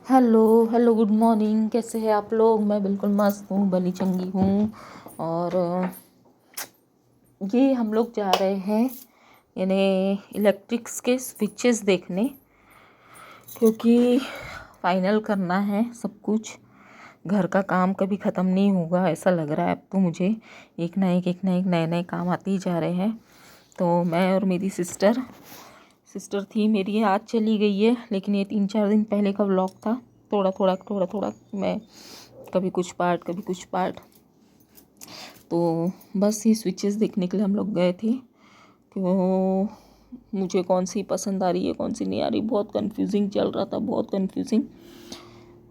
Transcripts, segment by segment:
Hello hello, good morning. कैसे हैं आप लोग? मैं बिल्कुल मस्त हूँ, भली चंगी हूँ। और ये हम लोग जा रहे हैं यानी इलेक्ट्रिक्स के स्विचेस देखने, क्योंकि फाइनल करना है सब कुछ। घर का काम कभी ख़त्म नहीं होगा ऐसा लग रहा है अब तो मुझे। एक ना एक नए नए काम आते ही जा रहे हैं। तो मैं और मेरी सिस्टर थी मेरी, आज चली गई है, लेकिन ये 3-4 दिन पहले का व्लॉग था। थोड़ा थोड़ा मैं कभी कुछ पार्ट। तो बस ये स्विचेस देखने के लिए हम लोग गए थे कि मुझे कौन सी पसंद आ रही है कौन सी नहीं आ रही। बहुत कंफ्यूजिंग चल रहा था, बहुत कंफ्यूजिंग।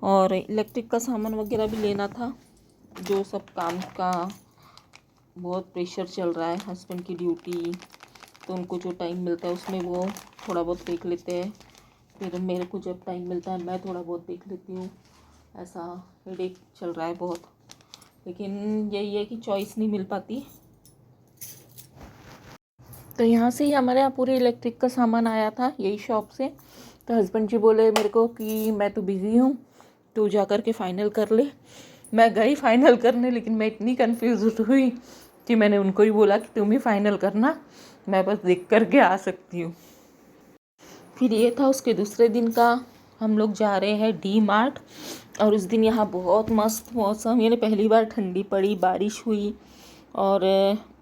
और इलेक्ट्रिक का सामान वगैरह भी लेना था, जो सब काम का बहुत प्रेशर चल रहा है। हस्बैंड की ड्यूटी, तो उनको जो टाइम मिलता है उसमें वो थोड़ा बहुत देख लेते हैं। फिर मेरे को जब टाइम मिलता है मैं थोड़ा बहुत देख लेती हूँ। ऐसा हेडेक चल रहा है बहुत, लेकिन यही है कि चॉइस नहीं मिल पाती। तो यहाँ से ही हमारे यहाँ पूरे इलेक्ट्रिक का सामान आया था, यही शॉप से। तो हस्बैंड जी बोले मेरे को कि मैं तो बिज़ी हूँ, तू जा कर के फ़ाइनल कर ले। मैं गई फ़ाइनल करने, लेकिन मैं इतनी कंफ्यूज हुई कि मैंने उनको ही बोला कि तुम ही फ़ाइनल करना, मैं बस देख कर के आ सकती हूँ। फिर ये था उसके दूसरे दिन का, हम लोग जा रहे हैं डी मार्ट। और उस दिन यहाँ बहुत मस्त मौसम, यानी पहली बार ठंडी पड़ी, बारिश हुई। और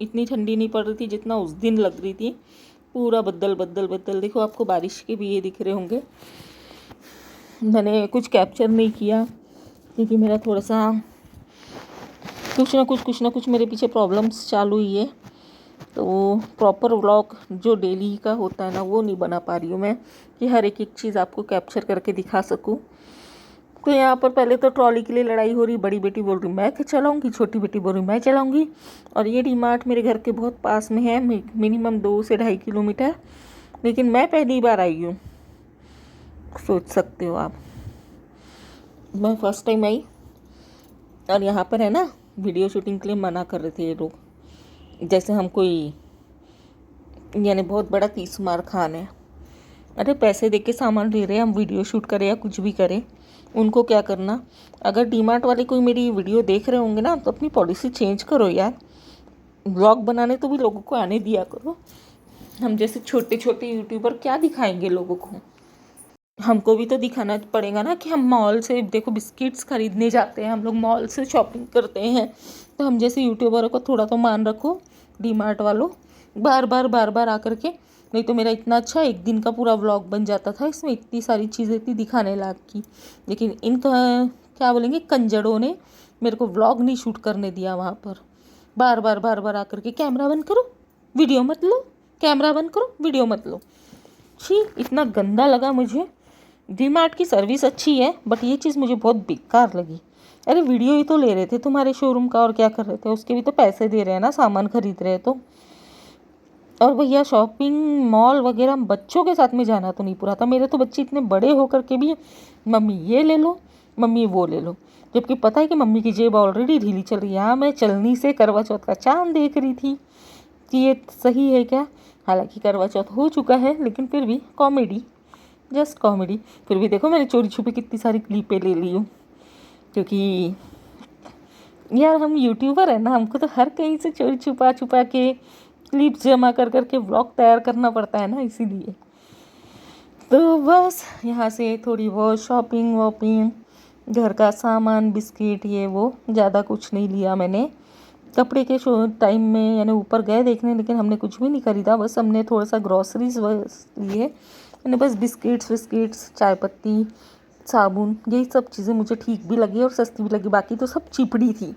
इतनी ठंडी नहीं पड़ रही थी जितना उस दिन लग रही थी। पूरा बद्दल बद्दल बद्दल, देखो आपको बारिश के भी ये दिख रहे होंगे। मैंने कुछ कैप्चर नहीं किया क्योंकि मेरा थोड़ा सा कुछ ना कुछ मेरे पीछे प्रॉब्लम्स चालू हुई है। तो प्रॉपर व्लॉग जो डेली का होता है ना, वो नहीं बना पा रही हूँ मैं, कि हर एक चीज़ आपको कैप्चर करके दिखा सकूँ। तो यहाँ पर पहले तो ट्रॉली के लिए लड़ाई हो रही। बड़ी बेटी बोल रही मैं चलाऊँगी, छोटी बेटी बोल रही मैं चलाऊँगी। और ये डी मार्ट मेरे घर के बहुत पास में है, मिनिमम 2 से 2.5 किलोमीटर। लेकिन मैं पहली बार आई हूँ, सोच सकते हो आप। मैं फर्स्ट टाइम आई। और यहाँ पर है ना, वीडियो शूटिंग के लिए मना कर रहे थे ये लोग, जैसे हम कोई यानी बहुत बड़ा 30 मार खान है। अरे पैसे दे के सामान ले रहे हैं, हम वीडियो शूट करें या कुछ भी करें, उनको क्या करना। अगर डीमार्ट वाले कोई मेरी वीडियो देख रहे होंगे ना, तो अपनी पॉलिसी चेंज करो यार। ब्लॉग बनाने तो भी लोगों को आने दिया करो। हम जैसे छोटे छोटे यूट्यूबर क्या दिखाएंगे लोगों को? हमको भी तो दिखाना पड़ेगा ना कि हम मॉल से, देखो बिस्किट्स खरीदने जाते हैं हम लोग, मॉल से शॉपिंग करते हैं। तो हम जैसे यूट्यूबरों को थोड़ा तो मान रखो, डीमार्ट वालों। बार बार आकर के, नहीं तो मेरा इतना अच्छा एक दिन का पूरा व्लॉग बन जाता था, इसमें इतनी सारी चीज़ें थी दिखाने लायक की। लेकिन इनका क्या बोलेंगे, कंजड़ों ने मेरे को व्लॉग नहीं शूट करने दिया वहाँ पर। बार बार आकर के कैमरा बंद करो, वीडियो मत लो, कैमरा बंद करो, वीडियो मत लो। छी, इतना गंदा लगा मुझे। डी मार्ट की सर्विस अच्छी है, बट ये चीज़ मुझे बहुत बेकार लगी। अरे वीडियो ही तो ले रहे थे तुम्हारे शोरूम का, और क्या कर रहे थे? उसके भी तो पैसे दे रहे हैं ना, सामान खरीद रहे हैं तो। और भैया शॉपिंग मॉल वगैरह बच्चों के साथ में जाना तो नहीं पूरा था। मेरे तो बच्चे इतने बड़े होकर के भी मम्मी ये ले लो, मम्मी वो ले लो, जबकि पता है कि मम्मी की जेब ऑलरेडी ढीली चल रही है। हाँ, मैं चलनी से करवा चौथ का चांद देख रही थी कि ये सही है क्या। हालांकि करवा चौथ हो चुका है, लेकिन फिर भी कॉमेडी, जस्ट कॉमेडी। फिर भी देखो मैंने चोरी छुपे कितनी सारी क्लिपें ले ली हूँ, क्योंकि यार हम यूट्यूबर है ना, हमको तो हर कहीं से चोरी छुपा छुपा के क्लिप्स जमा कर करके व्लॉग तैयार करना पड़ता है ना, इसीलिए। तो बस यहाँ से थोड़ी बहुत शॉपिंग वॉपिंग, घर का सामान, बिस्किट, ये वो, ज़्यादा कुछ नहीं लिया मैंने। कपड़े के शो टाइम में यानी ऊपर गए देखने, लेकिन हमने कुछ भी नहीं खरीदा। बस हमने थोड़ा सा ग्रॉसरीज लिए, यानी बस बिस्किट्स विस्किट्स, चाय पत्ती, साबुन, यही सब चीज़ें मुझे ठीक भी लगी और सस्ती भी लगी। बाकी तो सब चिपड़ी थी।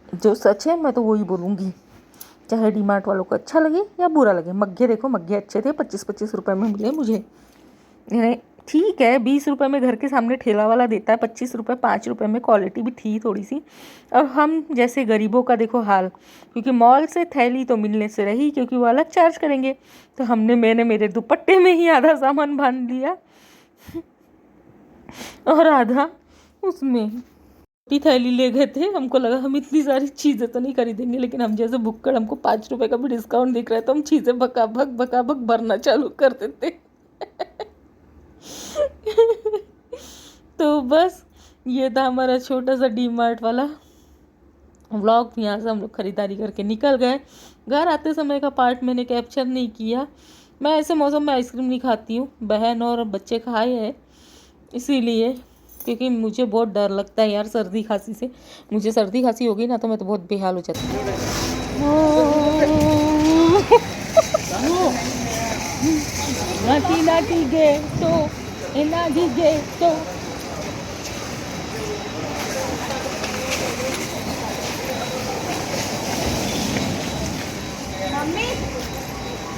जो सच है मैं तो वही बोलूँगी, चाहे डी मार्ट वालों को अच्छा लगे या बुरा लगे। मग्गे देखो, मग्गे अच्छे थे, 25-25 रुपये में मिले मुझे। यानी ठीक है, 20 रुपये में घर के सामने ठेला वाला देता है, 25 रुपये 5 रुपये में, क्वालिटी भी थी थोड़ी सी। और हम जैसे गरीबों का देखो हाल, क्योंकि मॉल से थैली तो मिलने से रही, क्योंकि वो अलग चार्ज करेंगे। तो मैंने मेरे दुपट्टे में ही आधा सामान बांध लिया और आधा उसमें। छोटी थैली ले गए थे, हमको लगा हम इतनी सारी चीज़ें तो नहीं खरीदेंगे, लेकिन हम जैसे भुक्कड़, हमको 5 रुपये का भी डिस्काउंट दिख रहा है, तो हम चीज़ें बका भग भरना चालू कर देते। तो बस ये था हमारा छोटा सा डी मार्ट वाला व्लॉग। यहाँ से हम लोग ख़रीदारी करके निकल गए। घर आते समय का पार्ट मैंने कैप्चर नहीं किया। मैं ऐसे मौसम में आइसक्रीम नहीं खाती हूँ, बहन और बच्चे खाए हैं इसीलिए, क्योंकि मुझे बहुत डर लगता है यार सर्दी खांसी से। मुझे सर्दी खांसी होगी ना तो मैं तो बहुत बेहाल हो जाती हूँ। नाटी नाटी गे तो नाटी गे तो मम्मी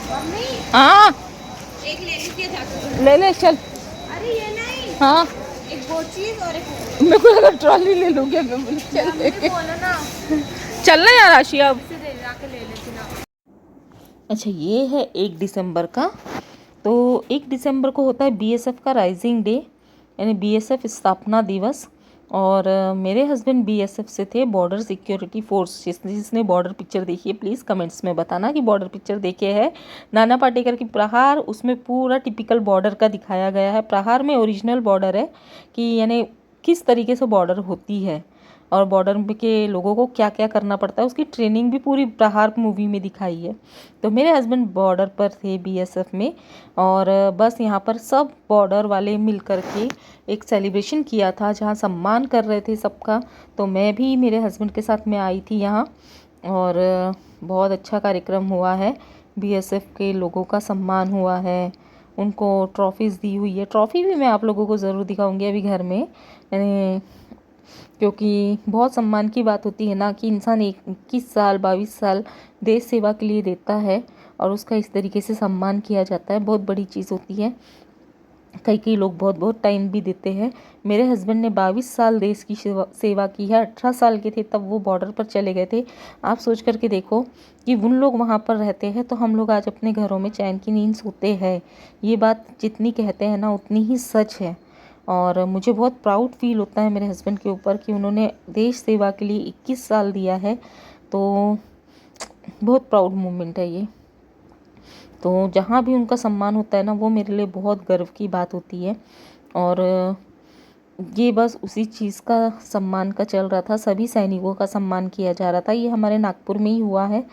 मम्मी हाँ एक ले लीजिए जाकर। ले ले चल। अरे ये नहीं, हाँ एक वो चीज और एक मेरे को लगा ट्रॉली ले लूँगी मैं, बोली चल मम्मी लेके बोलो ना, चलना यार आशी अब। इसे दे जाके ले लेती ना। अच्छा ये है 1 दिसंबर का। तो 1 दिसंबर को होता है बीएसएफ का राइजिंग डे, यानी बीएसएफ स्थापना दिवस। और मेरे हस्बैंड बीएसएफ से थे, बॉर्डर सिक्योरिटी फोर्स। जिसने बॉर्डर पिक्चर देखी है प्लीज़ कमेंट्स में बताना कि बॉर्डर पिक्चर देखे है। नाना पाटेकर की प्रहार, उसमें पूरा टिपिकल बॉर्डर का दिखाया गया है। प्रहार में ओरिजिनल बॉर्डर है कि यानी किस तरीके से बॉर्डर होती है और बॉर्डर के लोगों को क्या क्या करना पड़ता है, उसकी ट्रेनिंग भी पूरी प्रहार मूवी में दिखाई है। तो मेरे हस्बैंड बॉर्डर पर थे बीएसएफ में, और बस यहाँ पर सब बॉर्डर वाले मिल कर के एक सेलिब्रेशन किया था जहाँ सम्मान कर रहे थे सबका। तो मैं भी मेरे हस्बैंड के साथ में आई थी यहाँ, और बहुत अच्छा कार्यक्रम हुआ है। बीएसएफ के लोगों का सम्मान हुआ है, उनको ट्रॉफीज़ दी हुई है। ट्रॉफ़ी भी मैं आप लोगों को ज़रूर दिखाऊंगी अभी घर में, यानी क्योंकि बहुत सम्मान की बात होती है ना कि इंसान 21 साल 22 साल देश सेवा के लिए देता है और उसका इस तरीके से सम्मान किया जाता है, बहुत बड़ी चीज़ होती है। कई कई लोग बहुत बहुत टाइम भी देते हैं। मेरे हस्बैंड ने 22 साल देश की सेवा की है। 18 साल के थे तब वो बॉर्डर पर चले गए थे। आप सोच करके देखो कि उन लोग वहाँ पर रहते हैं तो हम लोग आज अपने घरों में चैन की नींद सोते हैं। ये बात जितनी कहते हैं ना उतनी ही सच है। और मुझे बहुत प्राउड फील होता है मेरे हस्बैंड के ऊपर कि उन्होंने देश सेवा के लिए 21 साल दिया है। तो बहुत प्राउड मोमेंट है ये। तो जहाँ भी उनका सम्मान होता है ना वो मेरे लिए बहुत गर्व की बात होती है। और ये बस उसी चीज़ का सम्मान का चल रहा था, सभी सैनिकों का सम्मान किया जा रहा था। ये हमारे नागपुर में ही हुआ है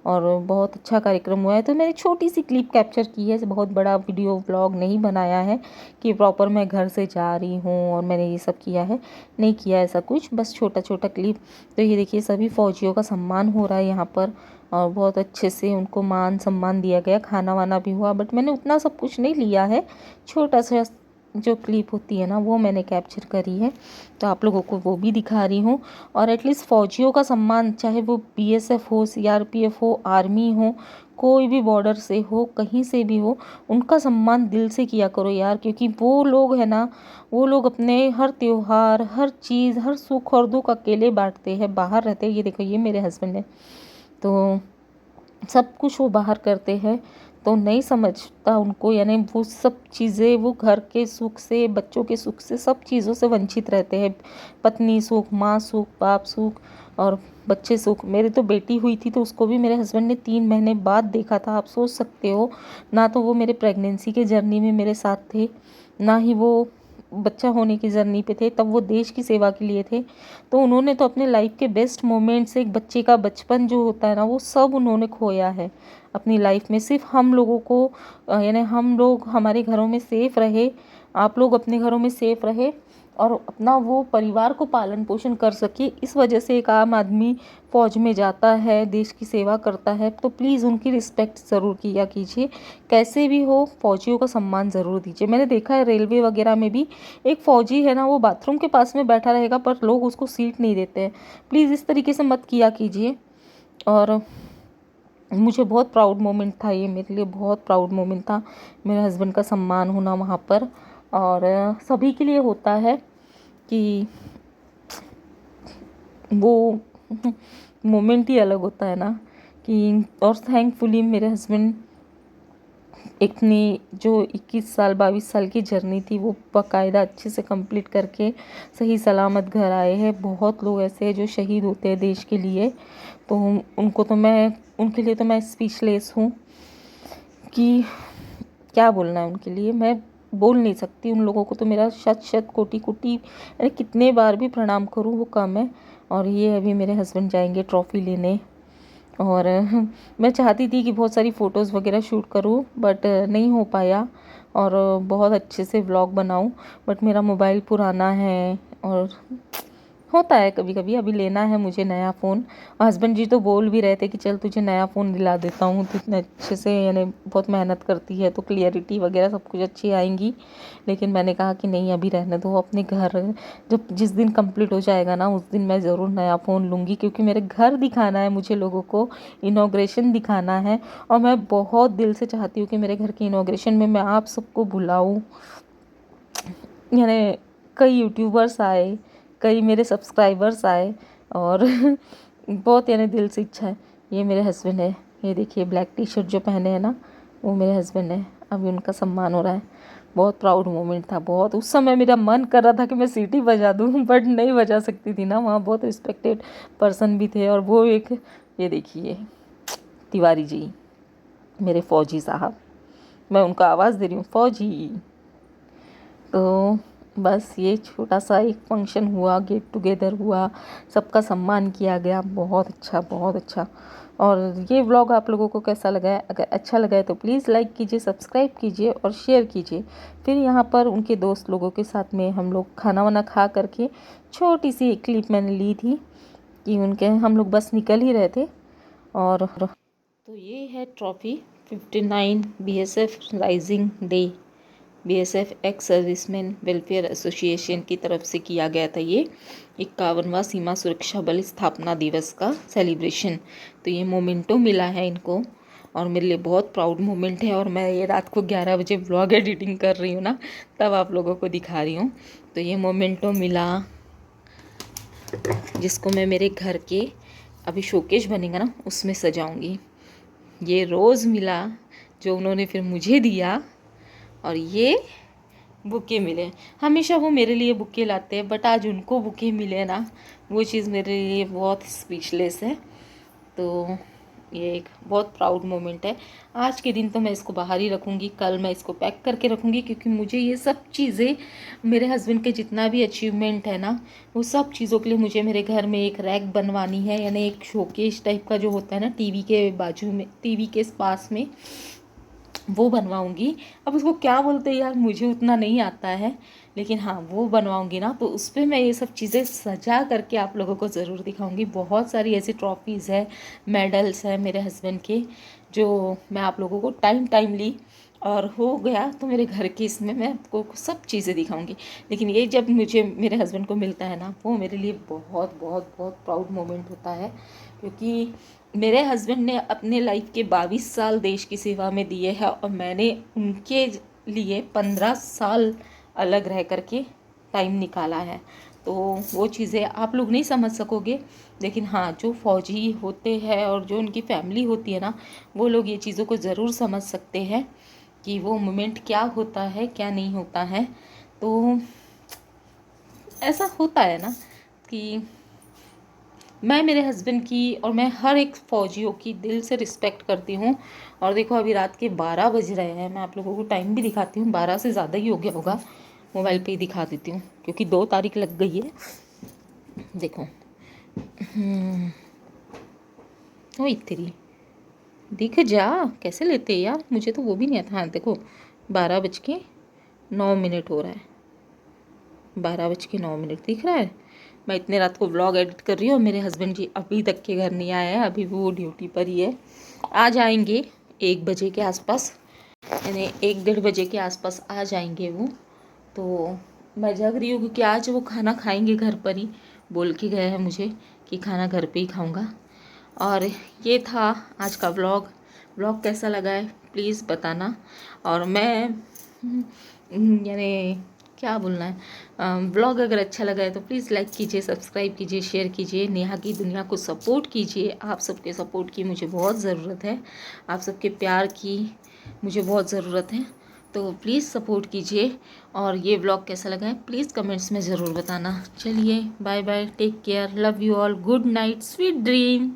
और बहुत अच्छा कार्यक्रम हुआ है। तो मैंने छोटी सी क्लिप कैप्चर की है, बहुत बड़ा वीडियो व्लॉग नहीं बनाया है कि प्रॉपर मैं घर से जा रही हूँ और मैंने ये सब किया है, नहीं किया ऐसा कुछ, बस छोटा छोटा क्लिप। तो ये देखिए सभी फौजियों का सम्मान हो रहा है यहाँ पर और बहुत अच्छे से उनको मान सम्मान दिया गया, खाना वाना भी हुआ। बट मैंने उतना सब कुछ नहीं लिया है, छोटा सा जो क्लिप होती है ना वो मैंने कैप्चर करी है, तो आप लोगों को वो भी दिखा रही हूँ। और एटलीस्ट फौजियों का सम्मान, चाहे वो बीएसएफ हो, सीआरपीएफ हो, आर्मी हो, कोई भी बॉर्डर से हो, कहीं से भी हो, उनका सम्मान दिल से किया करो यार। क्योंकि वो लोग है ना, वो लोग अपने हर त्योहार, हर चीज़, हर सुख और दुख अकेले बांटते हैं, बाहर रहते हैं। ये देखो ये मेरे हस्बैंड है, तो सब कुछ वो बाहर करते हैं, तो नहीं समझता उनको, यानी वो सब चीज़ें, वो घर के सुख से, बच्चों के सुख से, सब चीज़ों से वंचित रहते हैं। पत्नी सुख, माँ सुख, बाप सुख और बच्चे सुख। मेरी तो बेटी हुई थी तो उसको भी मेरे हस्बैंड ने 3 महीने बाद देखा था। आप सोच सकते हो ना, तो वो मेरे प्रेगनेंसी के जर्नी में मेरे साथ थे, ना ही वो बच्चा होने की जर्नी पे थे, तब वो देश की सेवा के लिए थे। तो उन्होंने तो अपने लाइफ के बेस्ट मोमेंट्स, एक बच्चे का बचपन जो होता है ना वो सब उन्होंने खोया है अपनी लाइफ में। सिर्फ हम लोगों को, यानी हम लोग हमारे घरों में सेफ रहे, आप लोग अपने घरों में सेफ रहे और अपना वो परिवार को पालन पोषण कर सके, इस वजह से एक आम आदमी फ़ौज में जाता है, देश की सेवा करता है। तो प्लीज़ उनकी रिस्पेक्ट ज़रूर किया कीजिए, कैसे भी हो फ़ौजियों का सम्मान ज़रूर दीजिए। मैंने देखा है रेलवे वगैरह में भी एक फ़ौजी है ना, वो बाथरूम के पास में बैठा रहेगा पर लोग उसको सीट नहीं देते हैं। प्लीज़ इस तरीके से मत किया कीजिए। और मुझे बहुत प्राउड मोमेंट था ये, मेरे लिए बहुत प्राउड मोमेंट था मेरे हस्बैंड का सम्मान होना वहाँ पर। और सभी के लिए होता है कि वो मोमेंट ही अलग होता है ना कि। और थैंकफुली मेरे हस्बैंड इतनी जो 21 साल 22 साल की जर्नी थी वो बाकायदा अच्छे से कंप्लीट करके सही सलामत घर आए हैं। बहुत लोग ऐसे हैं जो शहीद होते हैं देश के लिए, तो उनके लिए तो मैं स्पीचलेस हूँ कि क्या बोलना है उनके लिए। मैं बोल नहीं सकती। उन लोगों को तो मेरा शत शत कोटि कोटि, अरे कितने बार भी प्रणाम करूँ वो कम है। और ये अभी मेरे हस्बैंड जाएंगे ट्रॉफ़ी लेने। और मैं चाहती थी कि बहुत सारी फ़ोटोज़ वगैरह शूट करूँ, बट नहीं हो पाया। और बहुत अच्छे से व्लॉग बनाऊँ, बट मेरा मोबाइल पुराना है और होता है कभी कभी। अभी लेना है मुझे नया फ़ोन। हस्बैंड जी तो बोल भी रहे थे कि चल तुझे नया फ़ोन दिला देता हूँ, तो इतने अच्छे से यानी बहुत मेहनत करती है तो क्लियरिटी वगैरह सब कुछ अच्छी आएंगी। लेकिन मैंने कहा कि नहीं, अभी रहने दो। अपने घर जब जिस दिन कंप्लीट हो जाएगा ना, उस दिन मैं ज़रूर नया फ़ोन लूँगी, क्योंकि मेरे घर दिखाना है मुझे लोगों को, इनॉग्रेशन दिखाना है। और मैं बहुत दिल से चाहती हूँ कि मेरे घर की इनॉग्रेशन में मैं आप सबको बुलाऊँ। यानी कई यूट्यूबर्स आए, कई मेरे सब्सक्राइबर्स आए, और बहुत यानी दिल से इच्छा है। ये मेरे हस्बैंड है, ये देखिए ब्लैक टी शर्ट जो पहने हैं ना, वो मेरे हस्बैंड है। अभी उनका सम्मान हो रहा है। बहुत प्राउड मोमेंट था। बहुत उस समय मेरा मन कर रहा था कि मैं सीटी बजा दूँ, बट नहीं बजा सकती थी ना, वहाँ बहुत रिस्पेक्टेड पर्सन भी थे। और वो एक, ये देखिए तिवारी जी, मेरे फौजी साहब, मैं उनका आवाज़ दे रही हूँ, फौजी। तो बस ये छोटा सा एक फंक्शन हुआ, गेट टुगेदर हुआ, सबका सम्मान किया गया। बहुत अच्छा, बहुत अच्छा। और ये व्लॉग आप लोगों को कैसा लगा है? अगर अच्छा लगा है तो प्लीज़ लाइक कीजिए, सब्सक्राइब कीजिए और शेयर कीजिए। फिर यहाँ पर उनके दोस्त लोगों के साथ में हम लोग खाना वाना खा करके छोटी सी एक क्लिप मैंने ली थी कि उनके, हम लोग बस निकल ही रहे थे। और तो ये है trophy 59 BSF rising day, BSF ex serviceman welfare association की तरफ से किया गया था। ये 51वां सीमा सुरक्षा बल स्थापना दिवस का सेलिब्रेशन। तो ये मोमेंटो मिला है इनको, और मेरे लिए बहुत प्राउड मोमेंट है। और मैं ये रात को 11 बजे व्लॉग एडिटिंग कर रही हूँ ना, तब आप लोगों को दिखा रही हूँ। तो ये मोमेंटो मिला, जिसको मैं मेरे घर के अभी शोकेस बनेगा ना, उसमें सजाऊंगी। ये रोज़ मिला जो उन्होंने फिर मुझे दिया। और ये बुके मिले, हमेशा वो मेरे लिए बुके लाते हैं, बट आज उनको बुके मिले ना, वो चीज़ मेरे लिए बहुत स्पीचलेस है। तो ये एक बहुत प्राउड मोमेंट है। आज के दिन तो मैं इसको बाहर ही रखूँगी, कल मैं इसको पैक करके रखूँगी, क्योंकि मुझे ये सब चीज़ें, मेरे हस्बैंड के जितना भी अचीवमेंट है ना, वो सब चीज़ों के लिए मुझे मेरे घर में एक रैक बनवानी है। यानी एक शोकेस टाइप का जो होता है ना, टीवी के बाजू में, टीवी के पास में, वो बनवाऊंगी। अब उसको क्या बोलते हैं यार, मुझे उतना नहीं आता है, लेकिन हाँ वो बनवाऊंगी ना, तो उस पर मैं ये सब चीज़ें सजा करके आप लोगों को ज़रूर दिखाऊंगी। बहुत सारी ऐसी ट्रॉफीज़ है, मेडल्स है मेरे हस्बैंड के, जो मैं आप लोगों को टाइमली और हो गया तो मेरे घर के इसमें मैं आपको सब चीज़ें दिखाऊंगी। लेकिन ये जब मुझे मेरे हस्बैंड को मिलता है ना, वो मेरे लिए बहुत बहुत बहुत प्राउड मोमेंट होता है, क्योंकि मेरे हस्बैंड ने अपने लाइफ के 22 साल देश की सेवा में दिए हैं, और मैंने उनके लिए 15 साल अलग रह करके टाइम निकाला है। तो वो चीज़ें आप लोग नहीं समझ सकोगे, लेकिन हाँ जो फौजी होते हैं और जो उनकी फैमिली होती है ना, वो लोग ये चीज़ों को ज़रूर समझ सकते हैं कि वो मोमेंट क्या होता है, क्या नहीं होता है। तो ऐसा होता है ना कि मैं मेरे हस्बैंड की और मैं हर एक फ़ौजियों की दिल से रिस्पेक्ट करती हूँ। और देखो अभी रात के 12 बज रहे हैं, मैं आप लोगों को टाइम भी दिखाती हूँ, 12 से ज़्यादा ही हो गया होगा, मोबाइल पे ही दिखा देती हूँ क्योंकि 2 तारीख लग गई है। देखो ओ तेरी, दिख जा, कैसे लेते हैं यार, मुझे तो वो भी नहीं आता। हाँ देखो 12:09 हो रहा है, 12:09 दिख रहा है। मैं इतने रात को व्लॉग एडिट कर रही हूँ, मेरे हस्बैंड जी अभी तक के घर नहीं आए हैं, अभी वो ड्यूटी पर ही है। आ जाएंगे 1 बजे के आसपास, यानी 1-1:30 बजे के आसपास आ जाएंगे वो। तो मैं जग रही हूँ क्योंकि आज वो खाना खाएंगे घर पर ही, बोल के गए हैं मुझे कि खाना घर पे ही खाऊंगा। और ये था आज का व्लॉग। व्लॉग कैसा लगा है प्लीज़ बताना। और मैं यानी क्या बोलना है, व्लॉग अगर अच्छा लगा है तो प्लीज़ लाइक कीजिए, सब्सक्राइब कीजिए, शेयर कीजिए, नेहा की दुनिया को सपोर्ट कीजिए। आप सबके सपोर्ट की मुझे बहुत ज़रूरत है, आप सबके प्यार की मुझे बहुत ज़रूरत है। तो प्लीज़ सपोर्ट कीजिए। और ये व्लॉग कैसा लगा है प्लीज़ कमेंट्स में ज़रूर बताना। चलिए bye bye, take care, love you all, good night, sweet dream.